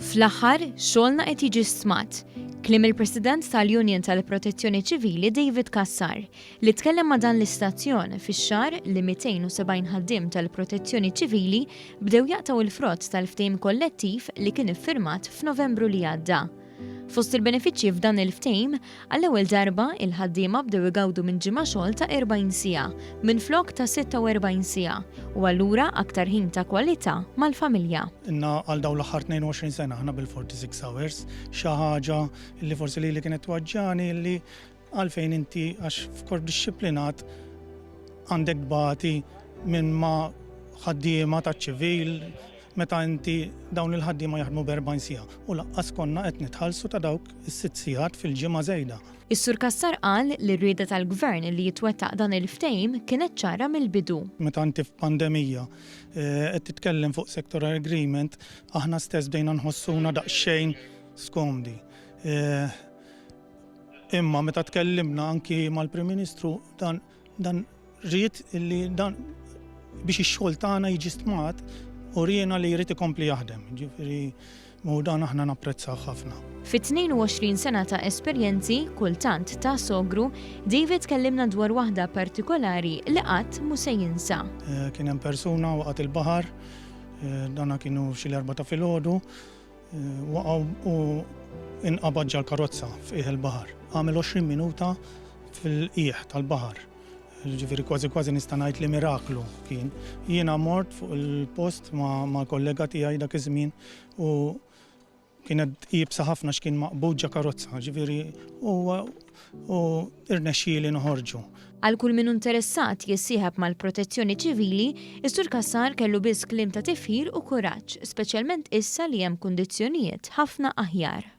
Fl-aħħar, xogħolna qed jiġi stmat. Kliem il-President tal-Union tal-Protezzjoni Ċivili David Kassar li tkellem ma' dan l-istazzjon fix-xahar li 270 ħaddiem tal-Protezzjoni Ċivili bdew jaqtaw il-frott tal-ftehim kollettiv li kien iffirmat f'Novembru li għadda. Fost il-benefiċċji f'dan il-ftehim, għall-ewwel darba il-ħaddiema bdew igawdu minn ġimgħa xogħol ta' 40 siegħa minflok ta' 46 siegħa u allura aktar ħin ta' kwalità mal-familja. Inna għal dawn l-aħħar 22 sena aħna bil-46 hours xi ħaġa li forsi li kienet waġġani li għalfejn inti għax f'korp dixxiplinat għandek bati minn ma ħaddiema taċ-ċivil meta inti dawn il-ħaddiema jaħdmu b'40 siegħa u laqqas konna qed nitħallsu ta' dawk is-6 sigħat fil-ġimgħa żejda. Is-Sur Kassar qal li r-rieda tal-Gvern li jitwettaq dan il-ftehim kienet ċara mill-bidu. Meta inti f'pandemija qed titkellem fuq sectoral agreement, aħna stess bdejna nħossuna daqsxejn skomdi. Imma meta tkellimna anki mal-Prim Ministru dan ried illi dan biex ix-xogħol tagħna jiġi stmat u riena li jrid ikompli jaħdem. Ġifieri u dan aħna napprezzah ħafna. Fit-22 sena ta' esperjenzi kultant ta' sogru, David kellimna dwar waħda partikolari li qatt mhu se jinsa. Kien hemm persuna waqgħet il-baħar, dana kienu xi l-4 ta' filgħodu, waqgħu u inqabad ġal-karozza f'qiegħ il-baħar. Għamel 20 minuta fil-qiegħ tal-baħar. Ġifieri kważi nista' ngħid li miraklu kien. Jiena mort fuq il-post ma' kollega tiegħi dak iż-żmien u kienet qiebsa ħafna x'kien maqbud ġa karozza, ġifieri u irnexxieli noħorġu. Għal kull min interessat jissieħab mal-Protezzjoni Ċivili, is-Sur Kassar kellu biss kliem ta' tifħir u kuraġġ, speċjalment issa li hemm kundizzjonijiet ħafna aħjar.